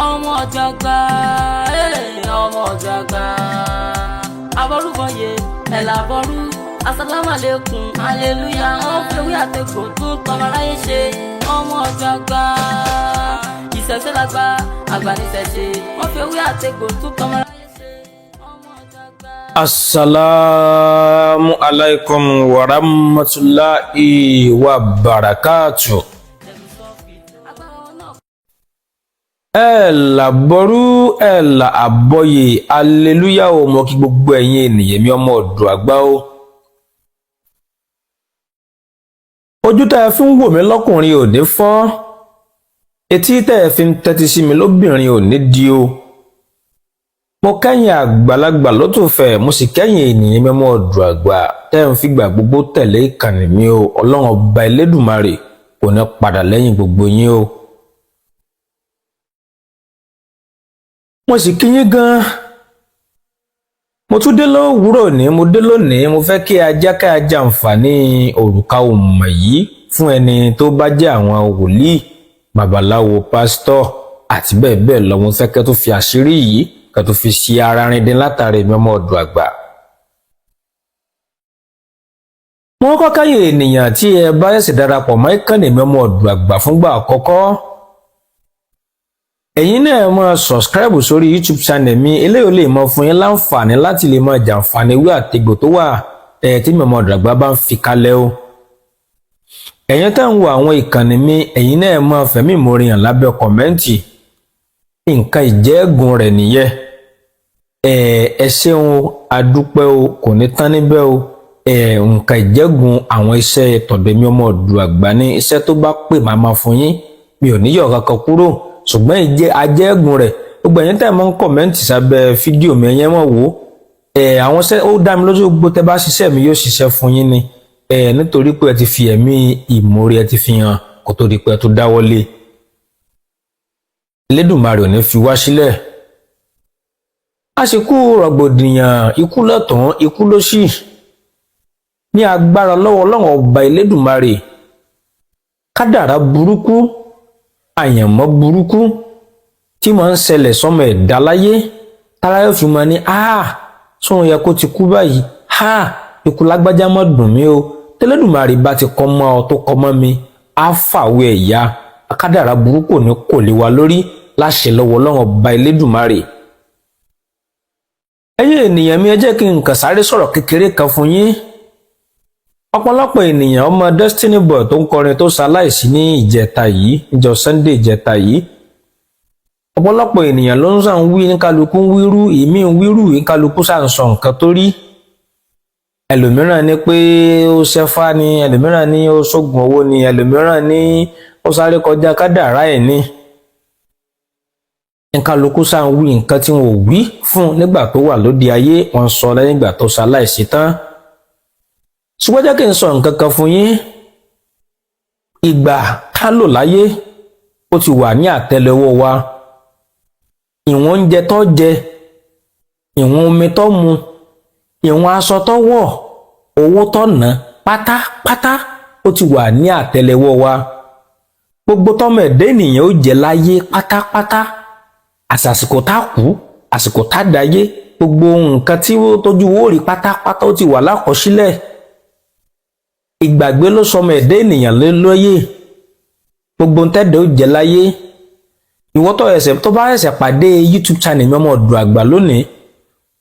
ọmọ jagba ọmọ jagba aborúbọyé ẹ̀làbọ̀rú asàlámàlẹ́kùn aleluya wọ́n fẹ́wé àtẹ̀kùn tún tọmọ aráyé ṣe ọmọ jagba ìṣẹ̀ṣẹ̀ lágbá àgbà níṣẹ̀ṣe wọ́n fẹ́wé àtẹ̀kùn tún tọmọ aráyé ṣe ọmọ jagba. Assalamu alaikum wa rahmatullahi wa barakatuh. Ẹ̀làbọ̀rú ẹ̀là àbọ̀yè aleluya o mọ kí gbogbo ẹ̀yin ènìyàn mi ọmọ ọ̀dọ̀ àgbà o. Ojú tẹ́ ẹ fi ń wò mí lọ́kùnrin ò ní fọ́, etí tẹ́ ẹ fi ń tẹ́tí sí mi lóbìnrin ò ní di o. Mo kẹ́yìn àgbàlagbà lótòfẹ́, mo sì kẹ́yìn ènìyàn mi ọmọ ọ̀dọ̀ àgbà tẹ́ ẹ ń fìgbà gbogbo tẹ̀lé ìkànnì mi o. Ọlọ́run ọba Elédùmarè kò ní padà lẹ́yìn gbogbo yín o. Mo sì kí yín gan. Mo tún dé lówùúrọ̀ ní mo dé lónìí mo fẹ́ kí ajá ká ajá àǹfààní òrùka òmùmọ̀ yìí fún ẹni tó bá jẹ́ àwọn wòlíì, babaláwo, pásítọ̀ àti bẹ́ẹ̀ bẹ́ẹ̀ lọ. Mo fẹ́ kẹ́ tó fi àṣírí yìí kẹ́ tó fi ṣe ara rin dín látàrí mi ọmọ ọ̀dọ̀ àgbà. Mo kọ́ káyè ènìyàn tí ẹ bá ṣẹ̀ṣẹ̀ darapọ̀ mọ́ ìkànnì mi ọmọ ọ̀dọ̀ àgbà fúngbà àkọ́kọ́. Ẹ̀yin náà máa subscribe sórí YouTube channel mi, eléyìí lè mọ fún yín láǹfààní láti lè máa jàǹfààní ìwé àtegbò tó wà tí mi ọmọ ọ̀dọ̀ àgbà bá ń fi kalẹ̀ o. Ẹ̀yin tá ń wo àwọn ìkànnì mi, ẹ̀yin náà máa fẹ̀mí ìmoore hàn lábẹ́ kọ̀mẹ́ǹtì. Nǹkan ìjẹ́gùn rẹ̀ nìyẹn. Ẹ ṣeun adúpẹ́ o, kò ní tán níbẹ̀ o. Nǹkan ìjẹ́gùn àwọn iṣẹ́ tọ̀dọ̀ mi ọmọ ọ̀dọ̀ àgbà ní iṣẹ́ tó bá pè máa fún yín, mi ò ní yọ̀ kankan kúrò. Ṣùgbọ́n ajẹ́gùn rẹ̀ gbogbo ẹ̀yin tẹ́ mọ́ ń kọ̀mẹ́ǹtì sábẹ́ fídíò mi ẹ̀yẹ́ mọ̀ wò àwọn ṣẹ́ ó dá mi lójú gbogbo tẹ́ bá ṣiṣẹ́ mi yóò ṣiṣẹ́ fún yín ni nítorí pé ẹ ti fi ẹ̀mí ìmoore ẹ ti fi hàn kó tó di pé ẹ tó dáwọ́lé. Elédùmarè ò ní fi wá sílẹ̀. Àsìkò rògbòdìyàn ikú lọ́tùn ikú lósì ní agbára lọ́wọ́ Ọlọ́run ọba Elédùmarè. Kádàrá burúkú, àyànmọ́ burúkú tí máa ń ṣẹlẹ̀ sọ́mọ ẹ̀dá láyé tára yóò fi máa ní sóun yẹ kó ti kú báyìí ikú lágbájá má dùn mí o. tẹ́lẹ̀dùmarè bá ti kọ́ mọ́ ọ tó kọ́ mọ́ mi á fàwé ẹ̀yà kádàrá burúkú ní kò lè wá lórí láṣẹ lọ́wọ́ Ọlọ́run ọba Elédùmarè. ẹ̀yin ènìyàn mi ẹ jẹ́ kí n kàn sáré sọ̀rọ̀ kékeré kan fún yín. Ọ̀pọ̀lọpọ̀ ènìyàn ọmọ Destiny Boy tó ń kọrin tó ṣaláìsí ní ìjẹta yìí níjọ́ Sunday ìjẹta yìí. Ọ̀pọ̀lọpọ̀ ènìyàn ló ń sàn wí ní kálukú ń wírú ìmí ń wírú ní kálukú sàn sọ nǹkan tó rí. Ẹlòmíràn ní pé ó ṣẹfá ni, ẹlòmíràn ní ó ṣògùn owó ni, ẹlòmíràn ní ó sáré kọjá kádàrá ẹ̀ ni. Ní kálukú sàn wí nǹkan tí wọn ò wí fún nígbà tó wà lóde ayé, wọ́n sọ lẹ́yìn ìgbà tó ṣaláìsí tán. Ṣùgbọ́n jẹ́ kí n sọ nǹkan kan fún yín. Ìgbà ká lò láyé ó ti wà ní àtẹ́lẹwọ́ wa. Ìwọ̀n oúnjẹ tó jẹ, ìwọ̀n omi tó mu, ìwọ̀n aṣọ tó wọ̀, owó tó ná pátápátá ó ti wà ní àtẹ́lẹwọ́ wa. Gbogbo tọ́mọ ẹ̀dá ènìyàn ó jẹ láyé pátápátá. Àsìkò tá kú, àsìkò tá dáyé, gbogbo nǹkan tí ó tójú owó rí pátápátá ó ti wà lákọsílẹ̀. Ìgbàgbé ló sọmọ ẹ̀dá ènìyàn lóye. Gbogbo ntẹ́dẹ̀ ó jẹ láyé. Ìwọ tó bá ẹsẹ̀ pàdé YouTube channel mi ọmọ ọ̀dọ̀ àgbà lónìí,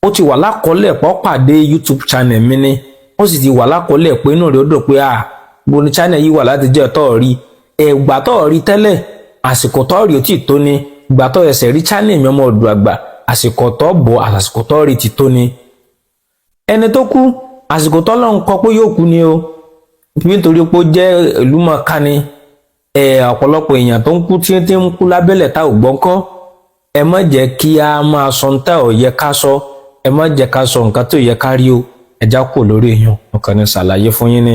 ó ti wà lákọọ́lẹ̀ pọ̀ pàdé YouTube channel mi ni. Ó sì ti wà lákọọ́lẹ̀ pé inú rẹ̀ ó dùn pé gbogbo ní channel yìí wà láti jẹ́ ọ̀tọ̀ rí. Ìgbà tó rí tẹ́lẹ̀, àsìkò tó rí ó ti tó ni. Ìgbà tó ẹsẹ̀ rí channel mi ọmọ ọ̀dọ̀ àgbà, àsìkò tó bọ̀ àsìkò tó rí ti tó ni. Ẹni tó kú, àsìkò tó Ọlọ́run kọ pé yóò kú ni o. Nítorí pé ó jẹ́ ìlúmọ̀ọ́ká ni. Ọ̀pọ̀lọpọ̀ èèyàn tó ń kú tí ń kú lábẹ́lẹ̀ tá ò gbọ́n kọ́. Ẹ má jẹ́ kí a máa sọ nǹkan tó yẹ ká sọ. Ẹ má jẹ́ ká sọ nǹkan tó yẹ ká rí o. Ẹ já kò lórí èèyàn nǹkan ní ṣàlàyé fún yín ni.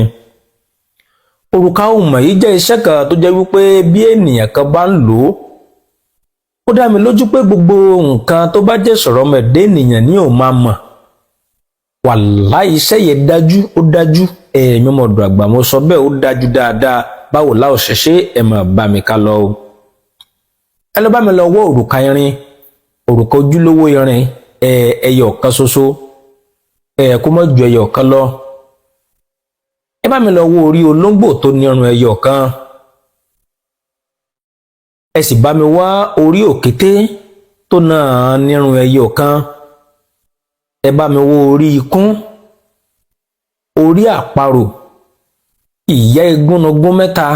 Òrùka òmùmọ̀ yìí jẹ́ iṣẹ́ kan tó jẹ́ wípé bí ènìyàn kan bá ń lò ó dá mi lójú pé gbogbo nǹkan tó bá jẹ́ sọ̀rọ̀ ọmọ ẹ̀dá ènìyàn ní ò máa mọ̀. Wàláhì iṣẹ́ yẹn dájú, ó dájú. Ẹ̀mí ọmọ ọ̀dọ̀ àgbà mo sọ bẹ́ẹ̀ ó dájú dáadáa. Báwo la ó ṣe ṣe ẹ máa bá mi ká lọ o. ẹ lọ bá mi lọ wọ òrùka irin, òrùka ojúlówó irin ẹyọ kan ṣoṣo kó má ju ẹyọ kan lọ. Ẹ bá mi lọ wo orí olóńgbò tó ní irun ẹyọ kan. Ẹ sì bá mi wá orí òkété tó náà ní irun ẹyọ kan. Ẹ bá mi wo orí ikún, orí àparò, ìyá igúnnugún mẹ́ta,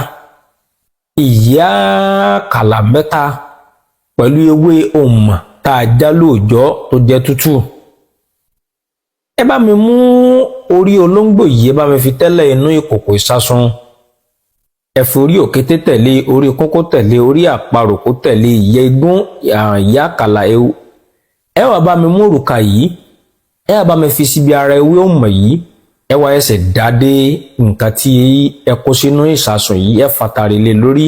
ìyá àkàlà mẹ́ta pẹ̀lú ewé òmà tá a já lóòjọ́ tó jẹ́ tútù. Ẹ bá mi mú orí olóńgbò yìí, ẹ bá mi fi tẹ́lẹ̀ inú ìkòkò ìsásun. Ẹ fi orí òkété tẹ̀lé, orí kókó tẹ̀lé, orí àparò kó tẹ̀lé, ìyá igún, ìyá àkàlà ewu. Ẹ wá bá mi mú òrùka yìí, ẹ wá bá mi fi síbi ara ewé òmà yìí. Ẹ wá ẹsẹ̀ dádé nǹkan tí ẹ kó sínú ìsásun yìí, ẹ fàtàrí lé lórí.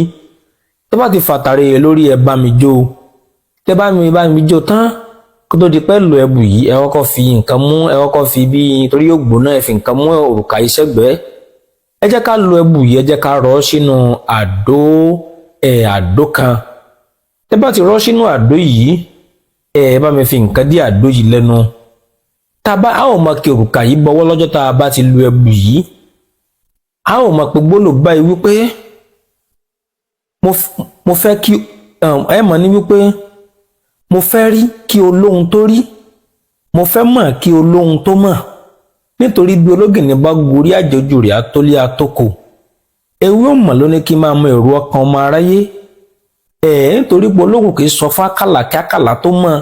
Tẹ́ bá ti fàtàrí lé lórí, ẹ bá mi jó. Tẹ́ bá mi jó tán, kó tó di pé lo ẹbù yìí, ẹ kọ́kọ́ fi nǹkan mú, ẹ kọ́kọ́ fi bí torí yóò gbóná, ẹ fi nǹkan mú òrùka yìí sẹ́gbẹ̀ẹ́. Ẹ jẹ́ ká lo ẹbù yìí, ẹ jẹ́ ká rọ́ sínú àdó kan. Tẹ́ bá ti rọ́ sínú àdó yìí, ẹ bá mi fi nǹkan dí àdó yìí lẹ́nu. A ó máa kí òrùka yìí bọwọ́ lọ́jọ́ tá a bá ti lo ẹbù yìí. A ó máa pe gbólóhùn báyìí wípé mo fẹ́ kí ẹ mọ̀ ní wípé mo fẹ́ rí kí olóhun tó rí, mo fẹ́ mọ̀ kí olóhun tó mọ̀. Nítorí bí ológìnní bá gorí àjòjù rẹ̀ àtólé àtòkò, ewé òmà ló ní kí máa mọ èrò ọkàn ọmọ aráyé. Nítorí pé olókùn kì í sọ fún àkàlà kí àkàlà tó mọ̀,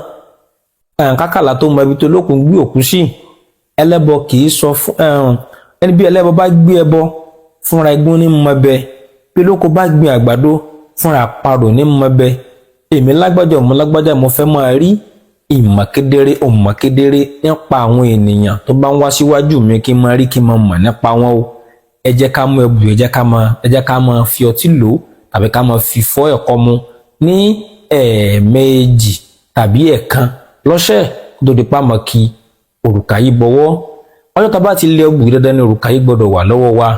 kákàlà tó mọ ibi tó lókun gbé òkú sí. Ẹlẹ́bọ kì í sọ fún ẹni bí ẹlẹ́bọ bá gbé ẹbọ fúnra igun ní mọ bẹ, bí olóko bá gbin àgbàdo fúnra àparò ní mọ bẹ. Èmi lágbájá ọmọ lágbájá, mo fẹ́ máa rí ìmọ̀ kedere, òmọ̀ kedere nípa àwọn ènìyàn tó bá ń wá síwájú mi, kí n máa rí, kí n máa mọ̀ nípa wọn o. Ẹ jẹ́ ká mú ẹbù, ẹ jẹ́ ká máa fi ọtí lò tàbí ká máa fi fọ́ ẹ̀kọ mu ní ẹ̀ẹ̀mejì tàbí ẹ̀ẹ̀kan lọ́sẹ̀ tó di pa mọ́ kí òrùka yìí bọwọ́. Ọjọ́ tá bá ti lé ẹbù yìí, dandan ni òrùka yìí gbọ́dọ̀ wà lọ́wọ́ wa.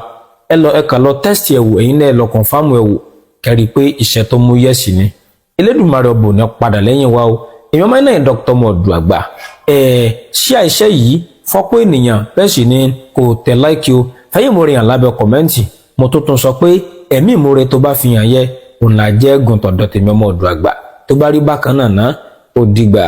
Ẹ kàn lọ tẹ́sítì ẹ̀wò, ẹ̀yin náà ẹ lọ kọ̀ǹfàmù ẹ̀wò, kẹ́rì pé iṣẹ́ tó mú yẹ̀sì ni. Elédùmarè ọbọ ní padà lẹ́yìn wa o. Èmi ọmọ náà Dr. Modu Àgbà. Ṣí àìṣẹ́ yìí fọ́pọ̀ ènìyàn, bẹ́ẹ̀ sì ni kò tẹ̀ láìkí o. Fẹ́yìn mo rí hàn lábẹ́ kọ̀mẹ́ǹtì. Mo tó tún sọ pé ẹ̀mí ìmoore tó bá fi hàn yẹ, òun là jẹ́ gùn tọ̀dọ̀ tèmi ọmọ Modu Àgbà. Tó bá rí bákan náà ná, ó dìgbà.